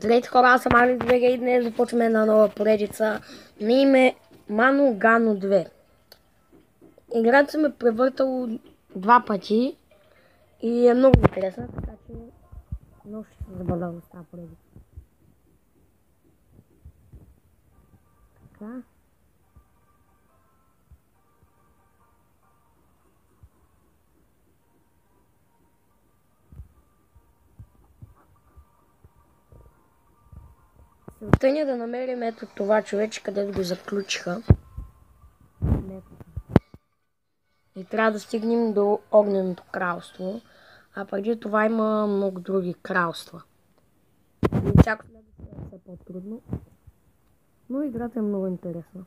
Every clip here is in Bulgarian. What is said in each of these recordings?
Здравейте хора, аз съм Алекс БГ и днес започваме една нова поредица на име Мано Гано 2. Играта съм е превъртал 2 пъти и е много интересна, така че много ще се забавлявам с тази поредица. Така. Целта ни е да намерим ето това човече, където го заключиха. И трябва да стигнем до Огненото кралство. А преди това има много други кралства. И всяко следващо е по-трудно. Но играта е много интересна.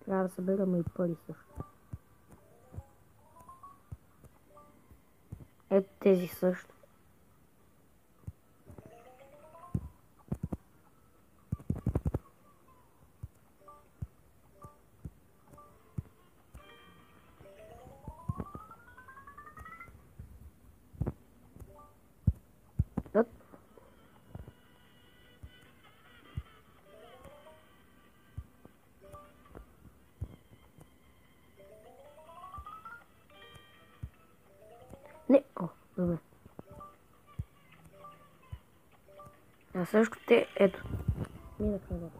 Трябва да събираме и пари също. Ето тези също. Не, добре. А също те, ето. Минах назад.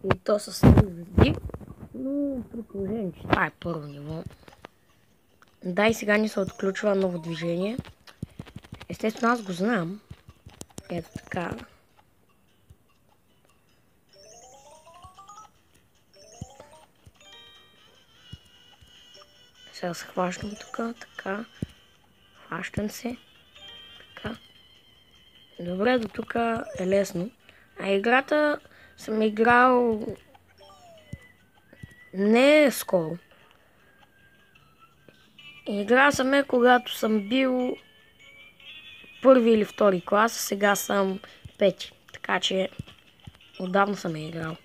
И то с звезди, но при положение, че това е първо ниво. Да, и сега ни се отключва ново движение. Естествено, аз го знам. Ето така. Сега се хващам тук, така. Хващам се. Така. Добре, до тук е лесно. А играта съм играл не скоро. Играл съм когато съм бил първи или втори клас, сега съм пети. Така че отдавна съм играл.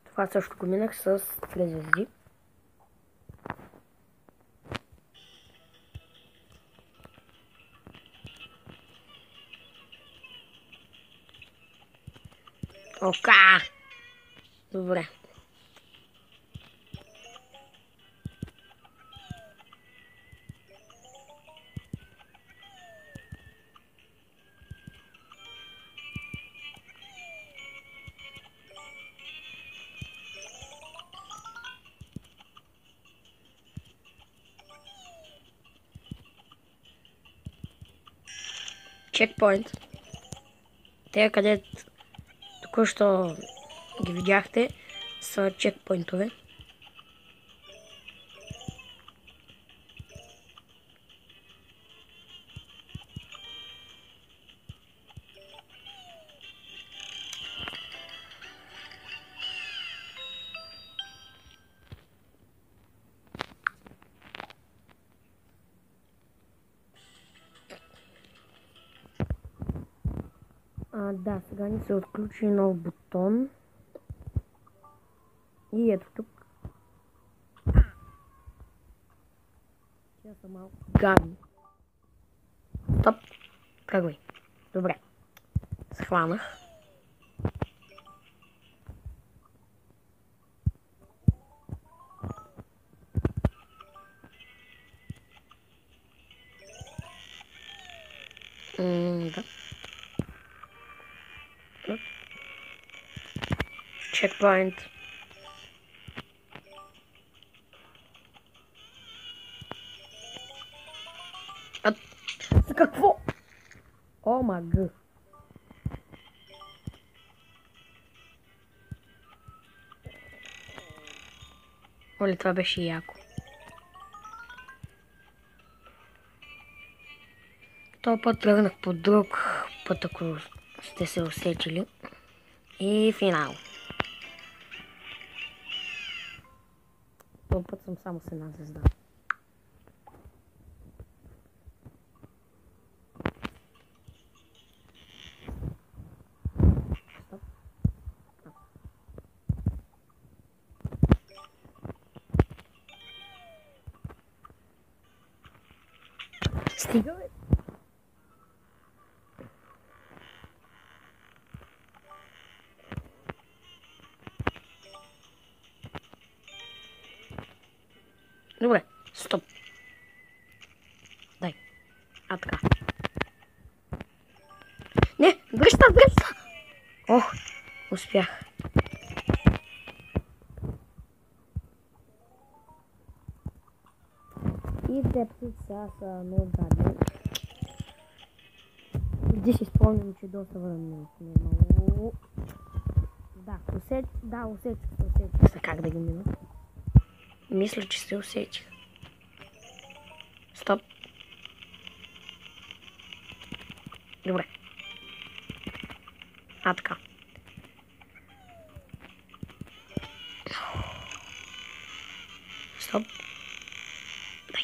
Това също го минах с 3 звезди. Ока! Добре. Чекпоинт. Те, където току-що ги видяхте, са чекпоинтове. Да, сега ни се отключи нов бутон. И ето тук. Тя са малко гадни. Стоп. Тръгвай. Добре. Схванах. Да. Чекпоинт. За какво? О, мага. Оле, това беше яко. Този път тръгнах по друг път, ако сте се усетили. И финал. Този път съм само с една звезда. Стига, бе. Добре, стоп. Дай. А така. Не, връща! Ох, успях. И депти сега са много гадни. Преди си спомням, че доста време не е имало. Да, усетих се как да ги мина. Мисля, че се усетих. Стоп. Добре. А така. Стоп. Дай.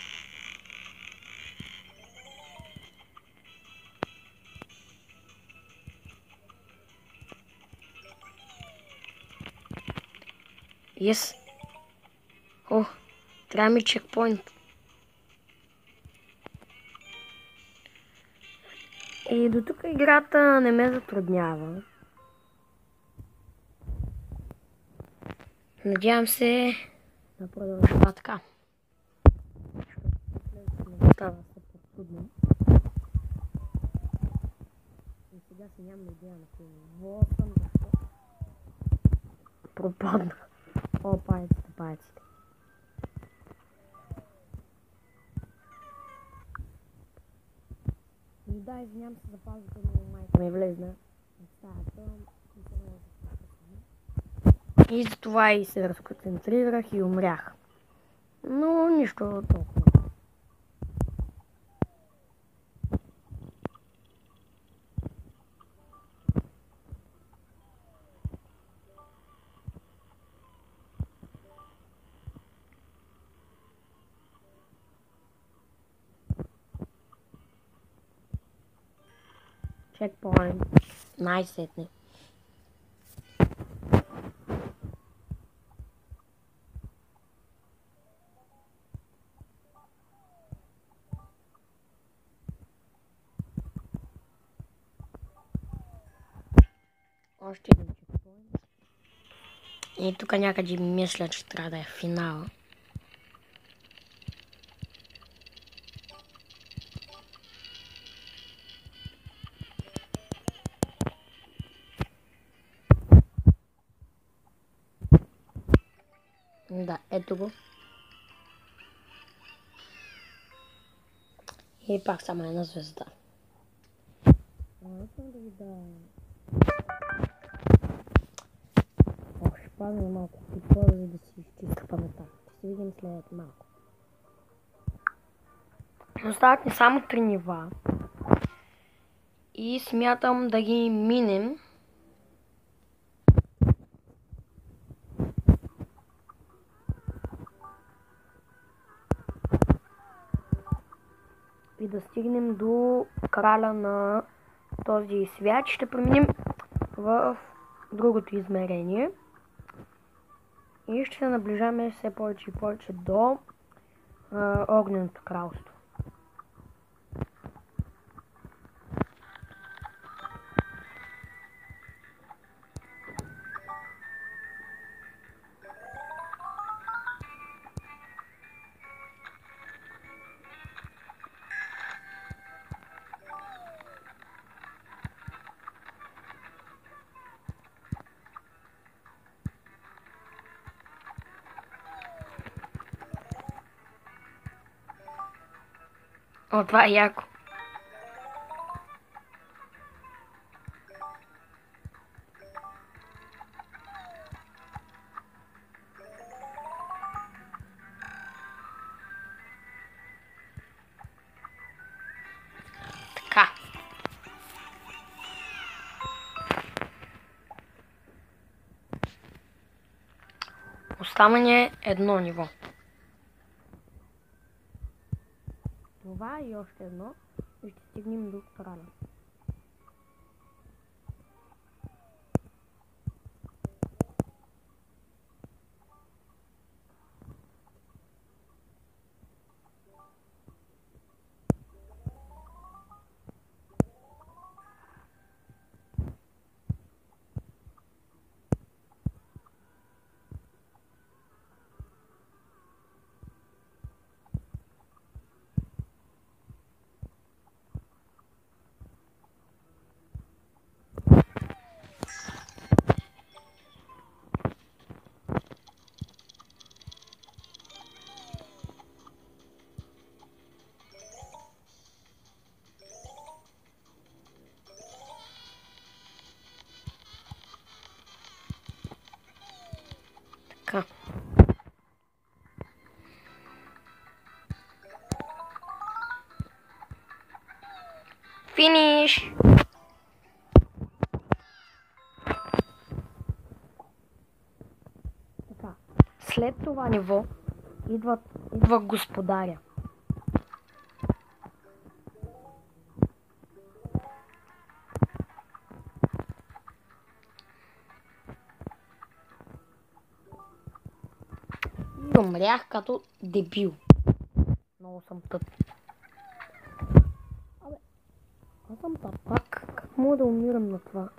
Yes. О, трябва ми чекпоинт. И до тук играта не ме затруднява. Надявам се да продължава така. Става се по-трудно. И сега си нямам идея на какво съм, защо пропаднах. О, паяците. И да, извинявам се за паузата, но майка ми влезна в стаята и се наложи. И затова и се разконцентрирах и умрях. Но нищо толкова. Checkpoint. Най-сетне. Още един чекпоинт. И тук някъде мисля, че трябва да е финала. Да, ето го. И пак само една звезда. Искам да ви дам. Ще пазя малко какво, за да си изчиста паметта. Ще се видим след малко. Остават ни само 3 нива. И смятам да ги минем. И да стигнем до краля на този свят. Ще преминем в другото измерение. И ще се наближаваме все повече и повече до Огненото кралство. О, това е яко. Така. Остава ни едно ниво. Това и още едно. И ще стигнем до краля. Така. Финиш! Така. След това ниво идва господаря. И умрях като дебил. Много съм тъп. Абе, аз съм тъпак. Как мога да умирам на това?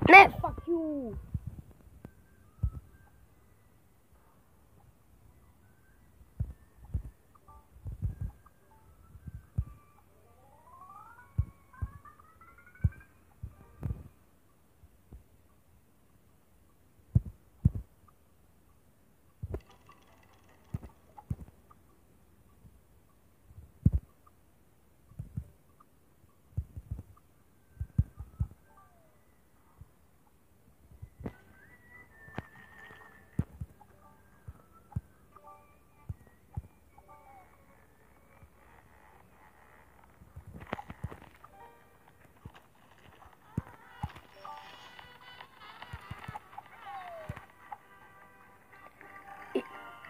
Не, fuck you!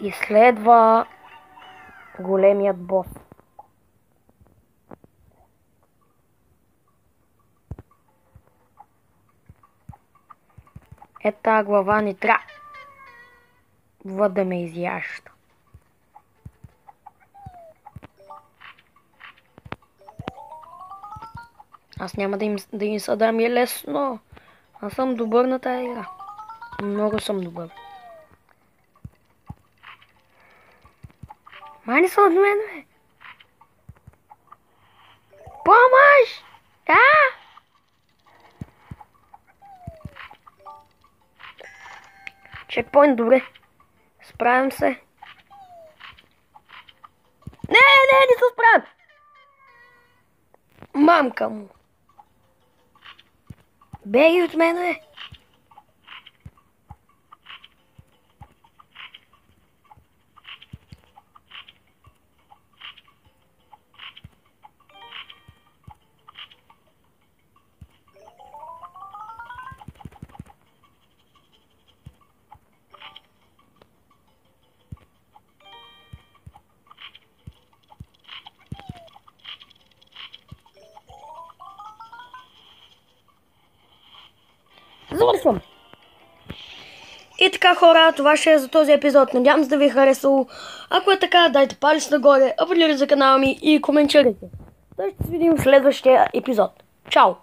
И следва големият бос. Ета глава ни трябва да ме изяща. Аз няма да им съдам и лесно. Аз съм добър на тази игра. Много съм добър. Мани са от мен, бе. Помощ! Чекпоинт, добре. Справям се. Не се справям! Мамка му. Беги от мен, бе. Завършвам. И така, хора, това ще е за този епизод. Надявам се да ви е харесало. Ако е така, дайте палец нагоре, абонирайте за канала ми и коментирайте. Ще се видим в следващия епизод. Чао!